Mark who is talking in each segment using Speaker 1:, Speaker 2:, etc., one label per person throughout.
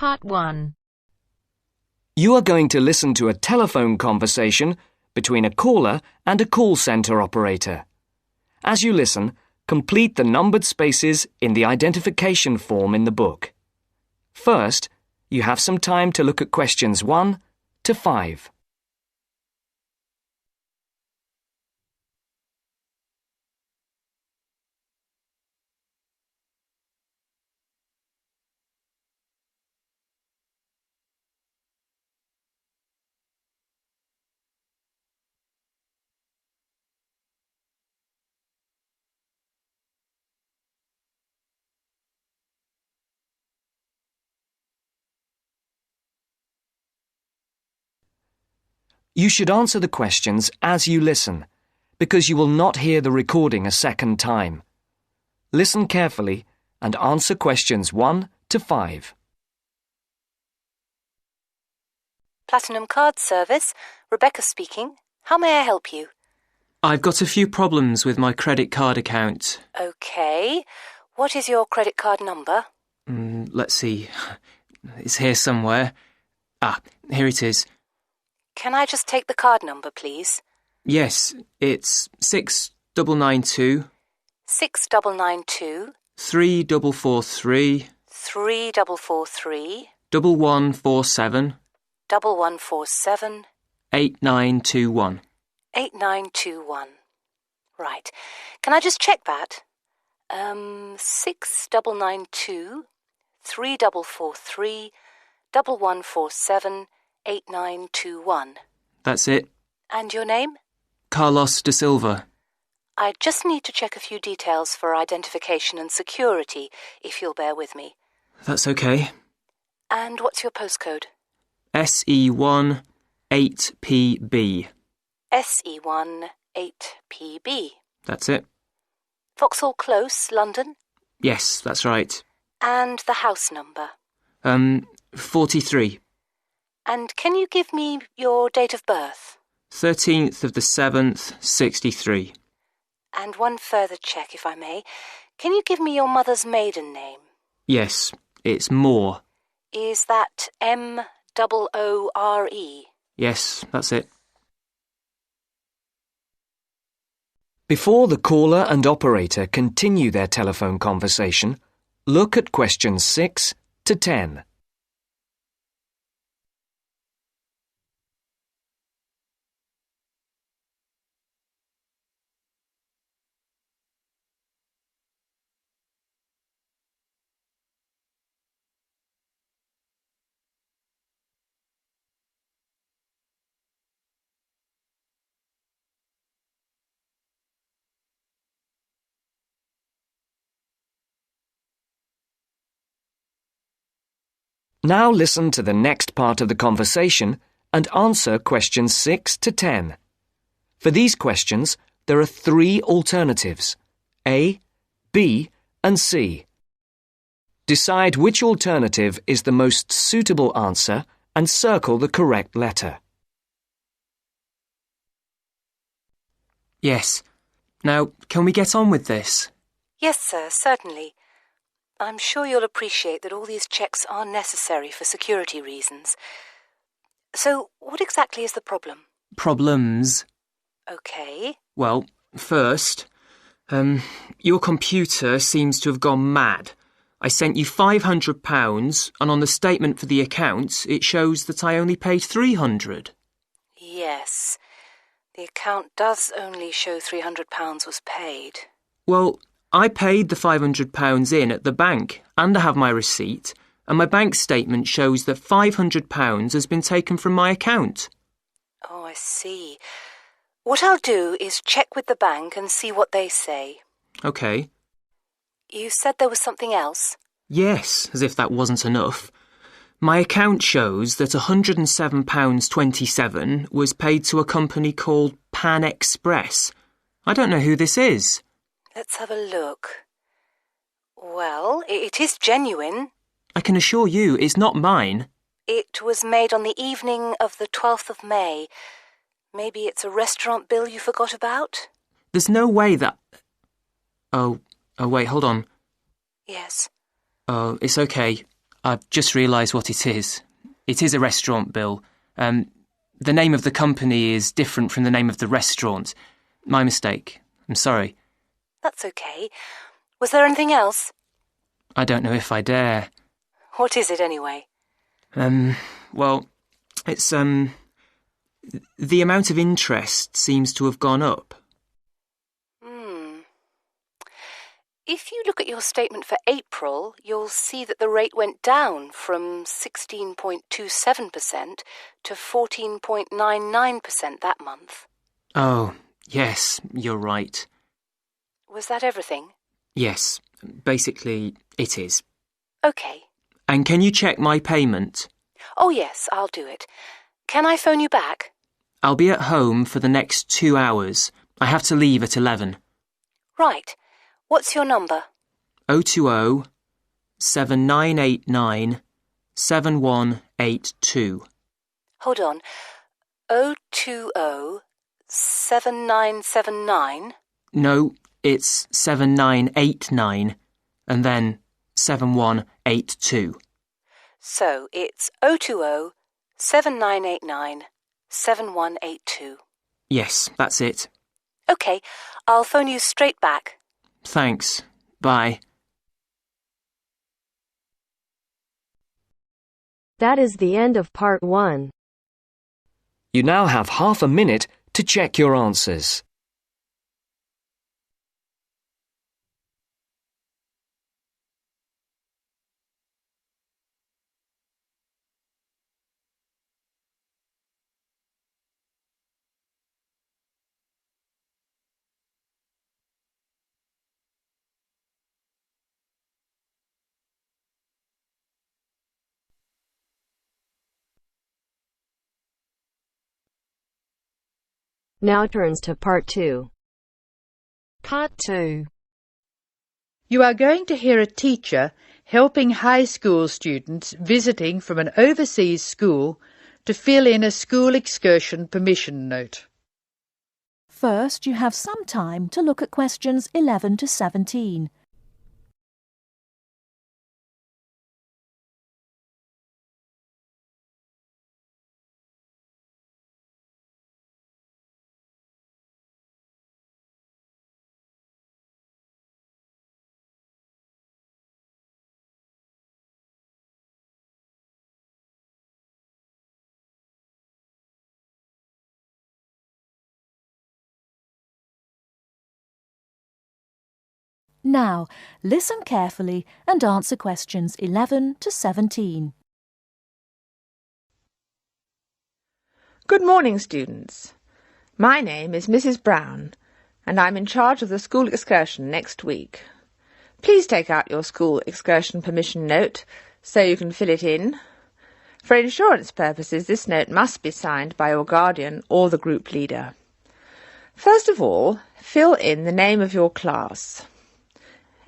Speaker 1: Part 1.
Speaker 2: You are going to listen to a telephone conversation between a caller and a call centre operator. As you listen, complete the numbered spaces in the identification form in the book. First, you have some time to look at questions 1 to 5. You should answer the questions as you listen, because you will not hear the recording a second time. Listen carefully and answer questions 1 to 5.
Speaker 3: Platinum Card Service, Rebecca speaking. How may I help you?
Speaker 4: I've got a few problems with my credit card account.
Speaker 3: Okay. What is your credit card number?
Speaker 4: Let's see. It's here somewhere. Here it is.
Speaker 3: Can I just take the card number, please?
Speaker 4: Yes, it's 6992
Speaker 3: 6992
Speaker 4: 3443
Speaker 3: 3443
Speaker 4: 1147
Speaker 3: 1147
Speaker 4: 8921.
Speaker 3: 8921. Right. Can I just check that? 6992 3443 1147 8921.
Speaker 4: That's it.
Speaker 3: And your name?
Speaker 4: Carlos de Silva.
Speaker 3: I just need to check a few details for identification and security, if you'll bear with me.
Speaker 4: That's okay.
Speaker 3: And what's your postcode?
Speaker 4: SE1 8PB.
Speaker 3: SE1 8PB.
Speaker 4: That's it.
Speaker 3: Vauxhall Close, London?
Speaker 4: Yes, that's right.
Speaker 3: And the house number?
Speaker 4: 43.
Speaker 3: And can you give me your date of birth?
Speaker 4: 13th of the 7th, 63.
Speaker 3: And one further check, if I may. Can you give me your mother's maiden name?
Speaker 4: Yes, it's Moore.
Speaker 3: Is that Moore?
Speaker 4: Yes, that's it.
Speaker 2: Before the caller and operator continue their telephone conversation, look at questions 6 to 10. Now listen to the next part of the conversation and answer questions 6 to 10. For these questions, there are 3 alternatives: A, B, and C. Decide which alternative is the most suitable answer and circle the correct letter.
Speaker 4: Yes. Now, can we get on with this?
Speaker 3: Yes, sir, certainly. I'm sure you'll appreciate that all these checks are necessary for security reasons. So, what exactly is the problem?
Speaker 4: Problems?
Speaker 3: Okay.
Speaker 4: Well, first, your computer seems to have gone mad. I sent you £500 and on the statement for the account it shows that I only paid £300.
Speaker 3: Yes. The account does only show £300 was paid.
Speaker 4: Well, I paid the £500 in at the bank and I have my receipt, and my bank statement shows that £500 has been taken from my account.
Speaker 3: Oh, I see. What I'll do is check with the bank and see what they say.
Speaker 4: OK.
Speaker 3: You said there was something else?
Speaker 4: Yes, as if that wasn't enough. My account shows that £107.27 was paid to a company called Pan Express. I don't know who this is.
Speaker 3: Let's have a look. Well, it is genuine.
Speaker 4: I can assure you it's not mine.
Speaker 3: It was made on the evening of the 12th of May. Maybe it's a restaurant bill you forgot about?
Speaker 4: There's no way that... Oh, wait, hold on.
Speaker 3: Yes.
Speaker 4: Oh, it's okay. I've just realised what it is. It is a restaurant bill. The name of the company is different from the name of the restaurant. My mistake. I'm sorry.
Speaker 3: That's okay. Was there anything else?
Speaker 4: I don't know if I dare.
Speaker 3: What is it anyway?
Speaker 4: Well, it's, the amount of interest seems to have gone up.
Speaker 3: If you look at your statement for April, you'll see that the rate went down from 16.27% to 14.99% that month.
Speaker 4: Oh, yes, you're right.
Speaker 3: Was that everything?
Speaker 4: Yes, basically it is.
Speaker 3: Okay.
Speaker 4: And can you check my payment?
Speaker 3: Oh yes, I'll do it. Can I phone you back?
Speaker 4: I'll be at home for the next 2 hours. I have to leave at 11.
Speaker 3: Right. What's your number?
Speaker 4: 020 7989 7182.
Speaker 3: Hold on. 020 7979?
Speaker 4: No, it's 7989 and then 7182.
Speaker 3: So it's 020 7989 7182.
Speaker 4: Yes, that's it.
Speaker 3: Okay, I'll phone you straight back.
Speaker 4: Thanks. Bye.
Speaker 1: That is the end of part 1.
Speaker 2: You now have half a minute to check your answers.
Speaker 1: Now turns to part 2.
Speaker 5: Part 2. You are going to hear a teacher helping high school students visiting from an overseas school to fill in a school excursion permission note.
Speaker 6: First, you have some time to look at questions 11 to 17. Now, listen carefully and answer questions 11 to 17.
Speaker 7: Good morning, students. My name is Mrs. Brown, and I'm in charge of the school excursion next week. Please take out your school excursion permission note so you can fill it in. For insurance purposes, this note must be signed by your guardian or the group leader. First of all, fill in the name of your class.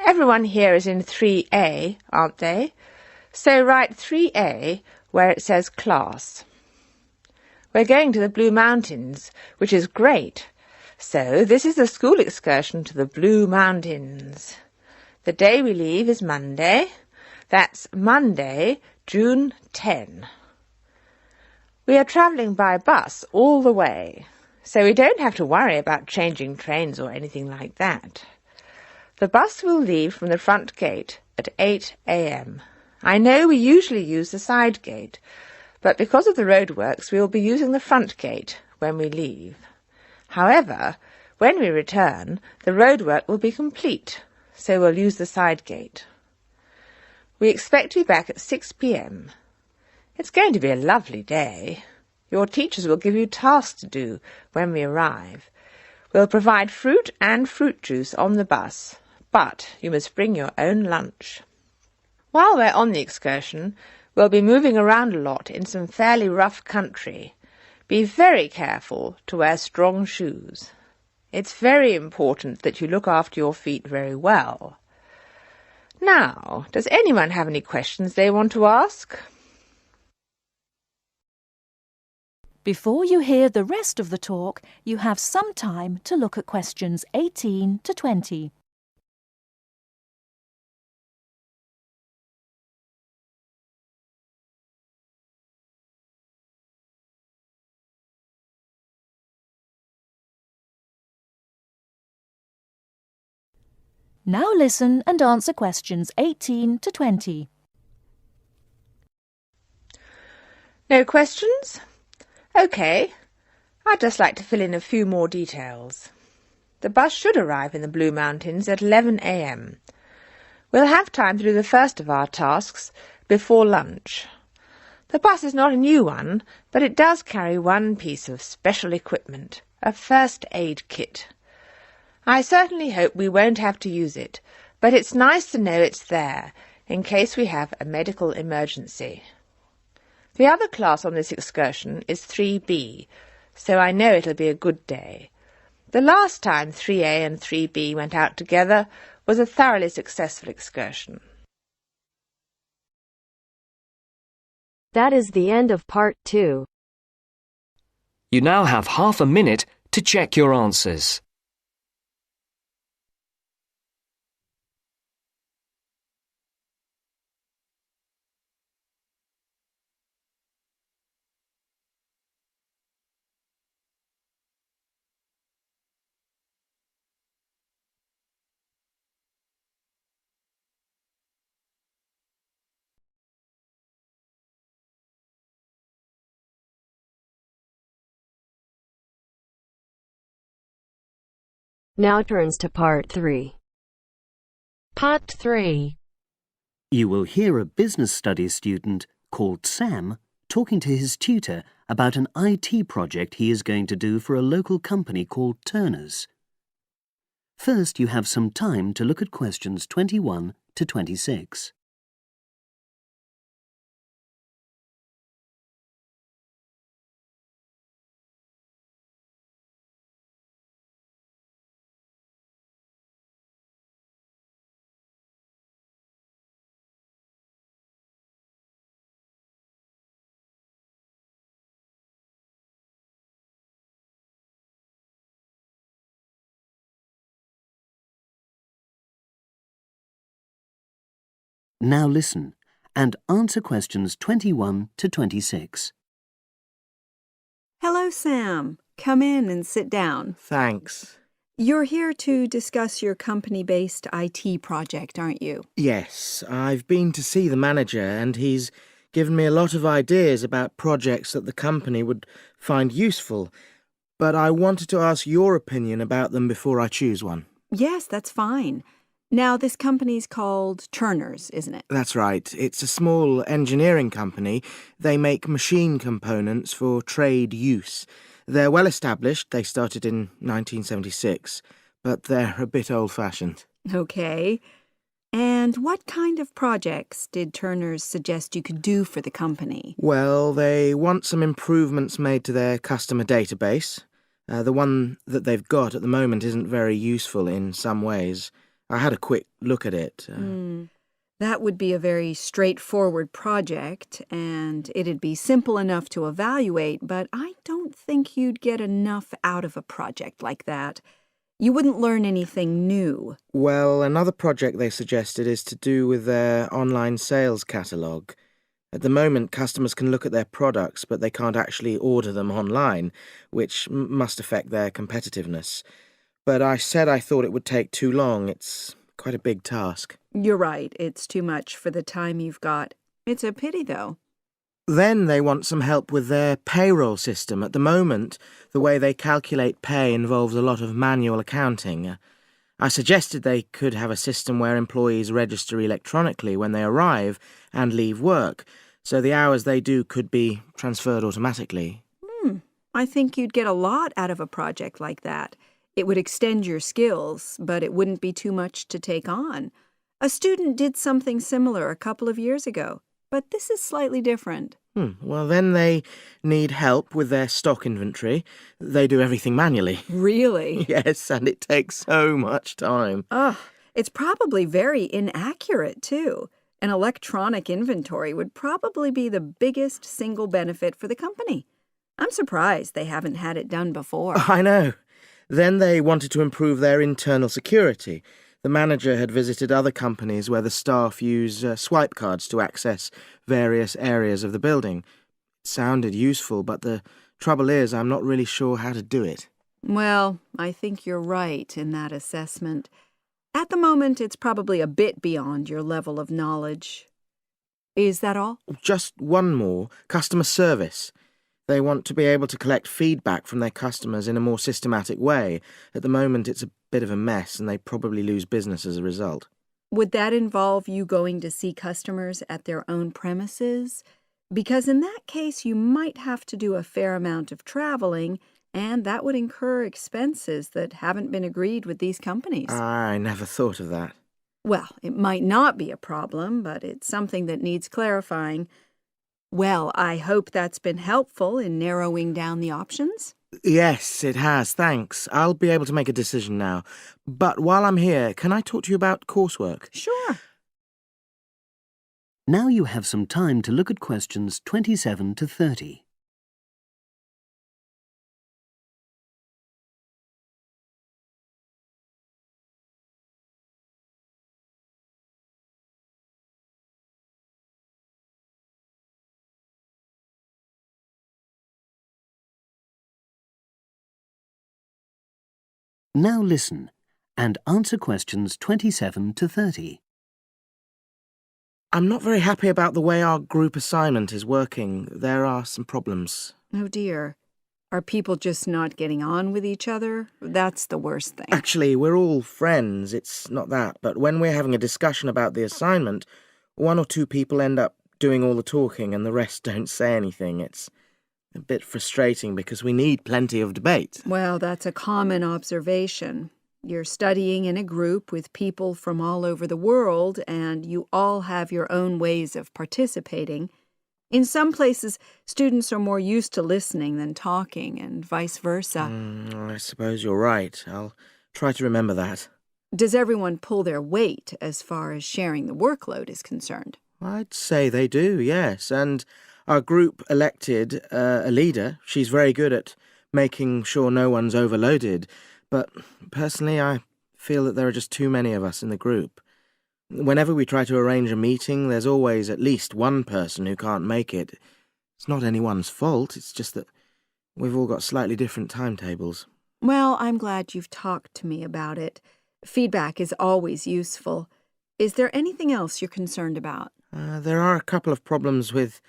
Speaker 7: Everyone here is in 3A, aren't they? So write 3A where it says class. We're going to the Blue Mountains, which is great. So this is the school excursion to the Blue Mountains. The day we leave is Monday. That's Monday, June 10. We are travelling by bus all the way, so we don't have to worry about changing trains or anything like that. The bus will leave from the front gate at 8 a.m. I know we usually use the side gate, but because of the roadworks we will be using the front gate when we leave. However, when we return, the roadwork will be complete, so we'll use the side gate. We expect to be back at 6 p.m. It's going to be a lovely day. Your teachers will give you tasks to do when we arrive. We'll provide fruit and fruit juice on the bus, but you must bring your own lunch. While we're on the excursion, we'll be moving around a lot in some fairly rough country. Be very careful to wear strong shoes. It's very important that you look after your feet very well. Now, does anyone have any questions they want to ask?
Speaker 6: Before you hear the rest of the talk, you have some time to look at questions 18 to 20. Now listen and answer questions 18 to 20.
Speaker 7: No questions? OK. I'd just like to fill in a few more details. The bus should arrive in the Blue Mountains at 11 a.m. We'll have time to do the first of our tasks before lunch. The bus is not a new one, but it does carry one piece of special equipment, a first aid kit. I certainly hope we won't have to use it, but it's nice to know it's there in case we have a medical emergency. The other class on this excursion is 3B, so I know it'll be a good day. The last time 3A and 3B went out together was a thoroughly successful excursion.
Speaker 1: That is the end of part 2.
Speaker 2: You now have half a minute to check your answers.
Speaker 1: Now turns to part 3.
Speaker 6: Part 3.
Speaker 8: You will hear a business studies student called Sam talking to his tutor about an IT project he is going to do for a local company called Turner's. First, you have some time to look at questions 21 to 26. Now listen and answer questions 21 to 26.
Speaker 9: Hello, Sam. Come in and sit down.
Speaker 10: Thanks.
Speaker 9: You're here to discuss your company-based IT project, aren't you?
Speaker 10: Yes, I've been to see the manager and he's given me a lot of ideas about projects that the company would find useful, but I wanted to ask your opinion about them before I choose one.
Speaker 9: Yes, that's fine. Now, this company's called Turner's, isn't it?
Speaker 10: That's right. It's a small engineering company. They make machine components for trade use. They're well established. They started in 1976, but they're a bit old-fashioned.
Speaker 9: Okay. And what kind of projects did Turner's suggest you could do for the company?
Speaker 10: Well, they want some improvements made to their customer database. The one that they've got at the moment isn't very useful in some ways. I had a quick look at it.
Speaker 9: That would be a very straightforward project, and it'd be simple enough to evaluate, but I don't think you'd get enough out of a project like that. You wouldn't learn anything new.
Speaker 10: Well, another project they suggested is to do with their online sales catalogue. At the moment, customers can look at their products, but they can't actually order them online, which must affect their competitiveness. But I said I thought it would take too long. It's quite a big task.
Speaker 9: You're right. It's too much for the time you've got. It's a pity, though.
Speaker 10: Then they want some help with their payroll system. At the moment, the way they calculate pay involves a lot of manual accounting. I suggested they could have a system where employees register electronically when they arrive and leave work, so the hours they do could be transferred automatically.
Speaker 9: I think you'd get a lot out of a project like that. It would extend your skills, but it wouldn't be too much to take on. A student did something similar a couple of years ago, but this is slightly different.
Speaker 10: Well, then they need help with their stock inventory. They do everything manually.
Speaker 9: Really?
Speaker 10: Yes, and it takes so much time.
Speaker 9: It's probably very inaccurate, too. An electronic inventory would probably be the biggest single benefit for the company. I'm surprised they haven't had it done before.
Speaker 10: I know. Then they wanted to improve their internal security. The manager had visited other companies where the staff use swipe cards to access various areas of the building. It sounded useful, but the trouble is I'm not really sure how to do it.
Speaker 9: Well, I think you're right in that assessment. At the moment, it's probably a bit beyond your level of knowledge. Is that all?
Speaker 10: Just one more. Customer service. They want to be able to collect feedback from their customers in a more systematic way. At the moment, it's a bit of a mess, and they probably lose business as a result.
Speaker 9: Would that involve you going to see customers at their own premises? Because in that case, you might have to do a fair amount of traveling, and that would incur expenses that haven't been agreed with these companies.
Speaker 10: I never thought of that.
Speaker 9: Well, it might not be a problem, but it's something that needs clarifying. Well, I hope that's been helpful in narrowing down the options.
Speaker 10: Yes, it has, thanks. I'll be able to make a decision now. But while I'm here, can I talk to you about coursework?
Speaker 9: Sure.
Speaker 8: Now you have some time to look at questions 27 to 30. Now listen and answer questions 27 to 30.
Speaker 10: I'm not very happy about the way our group assignment is working. There are some problems.
Speaker 9: Oh dear. Are people just not getting on with each other? That's the worst thing.
Speaker 10: Actually, we're all friends, it's not that. But when we're having a discussion about the assignment, one or two people end up doing all the talking and the rest don't say anything. It's a bit frustrating because we need plenty of debate.
Speaker 9: Well, that's a common observation. You're studying in a group with people from all over the world, and you all have your own ways of participating. In some places, students are more used to listening than talking, and vice versa.
Speaker 10: I suppose you're right. I'll try to remember that.
Speaker 9: Does everyone pull their weight as far as sharing the workload is concerned?
Speaker 10: I'd say they do, yes. And our group elected a leader. She's very good at making sure no one's overloaded. But personally, I feel that there are just too many of us in the group. Whenever we try to arrange a meeting, there's always at least one person who can't make it. It's not anyone's fault, it's just that we've all got slightly different timetables.
Speaker 9: Well, I'm glad you've talked to me about it. Feedback is always useful. Is there anything else you're concerned about?
Speaker 10: There are a couple of problems with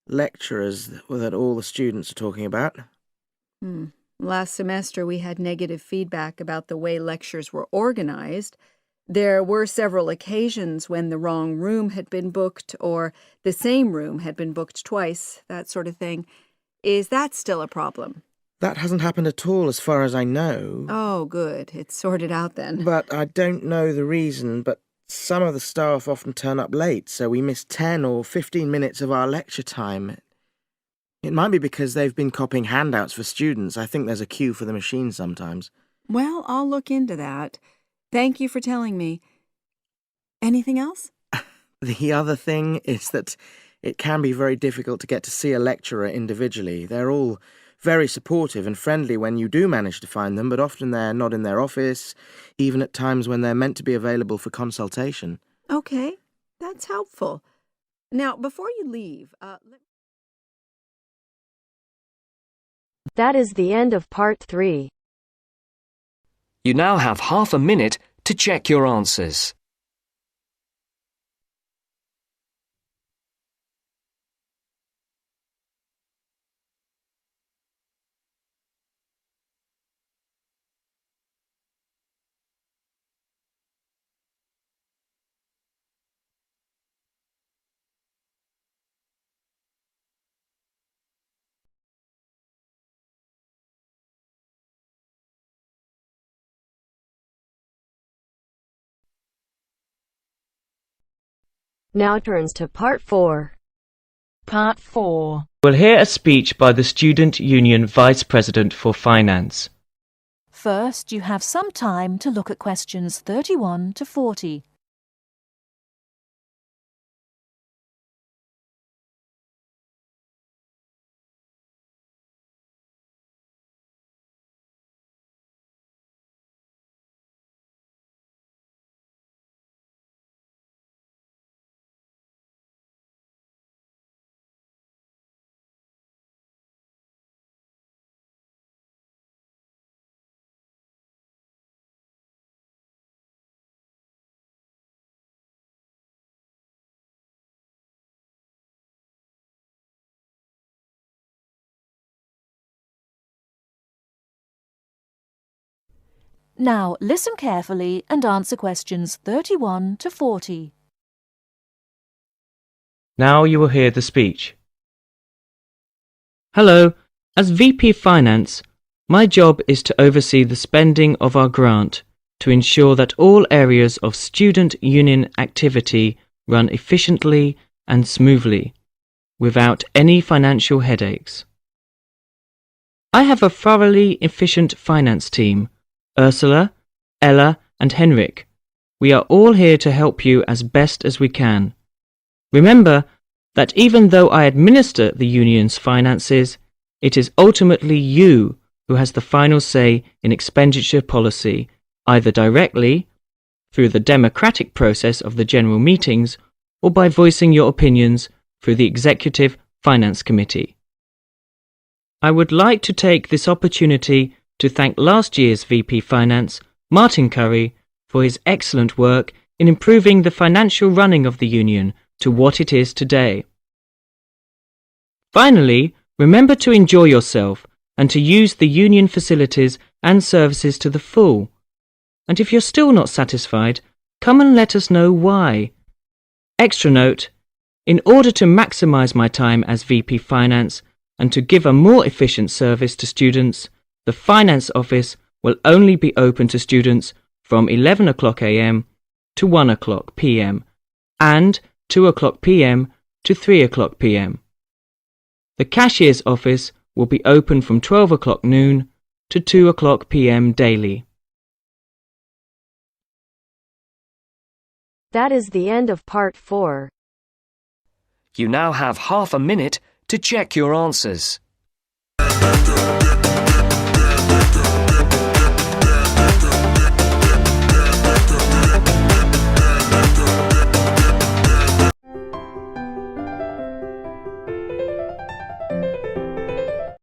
Speaker 10: lecturers that all the students are talking about.
Speaker 9: Last semester, we had negative feedback about the way lectures were organized. There were several occasions when the wrong room had been booked or the same room had been booked twice, that sort of thing. Is that still a problem?
Speaker 10: That hasn't happened at all as far as I know.
Speaker 9: Oh, good. It's sorted out then.
Speaker 10: But I don't know the reason, but some of the staff often turn up late, so we miss 10 or 15 minutes of our lecture time. It might be because they've been copying handouts for students. I think there's a queue for the machine sometimes.
Speaker 9: Well, I'll look into that. Thank you for telling me. Anything else?
Speaker 10: The other thing is that it can be very difficult to get to see a lecturer individually. They're all very supportive and friendly when you do manage to find them, but often they're not in their office, even at times when they're meant to be available for consultation.
Speaker 9: Okay, that's helpful. Now, before you leave,
Speaker 1: That is the end of part 3.
Speaker 2: You now have half a minute to check your answers.
Speaker 1: Now turns to part 4.
Speaker 11: Part 4.
Speaker 4: We'll hear a speech by the Student Union Vice President for Finance.
Speaker 6: First, you have some time to look at questions 31 to 40. Now listen carefully and answer questions 31 to 40.
Speaker 12: Now you will hear the speech. Hello, as VP Finance, my job is to oversee the spending of our grant to ensure that all areas of student union activity run efficiently and smoothly, without any financial headaches. I have a thoroughly efficient finance team, Ursula, Ella and Henrik. We are all here to help you as best as we can. Remember that even though I administer the union's finances, it is ultimately you who has the final say in expenditure policy, either directly, through the democratic process of the general meetings, or by voicing your opinions through the Executive Finance Committee. I would like to take this opportunity to thank last year's VP Finance, Martin Curry, for his excellent work in improving the financial running of the union to what it is today. Finally, remember to enjoy yourself and to use the union facilities and services to the full. And if you're still not satisfied, come and let us know why. Extra note, in order to maximise my time as VP Finance and to give a more efficient service to students, the Finance Office will only be open to students from 11 o'clock a.m. to 1 o'clock p.m. and 2 o'clock p.m. to 3 o'clock p.m. The Cashier's Office will be open from 12 o'clock noon to 2 o'clock p.m. daily.
Speaker 1: That is the end of part 4.
Speaker 2: You now have half a minute to check your answers.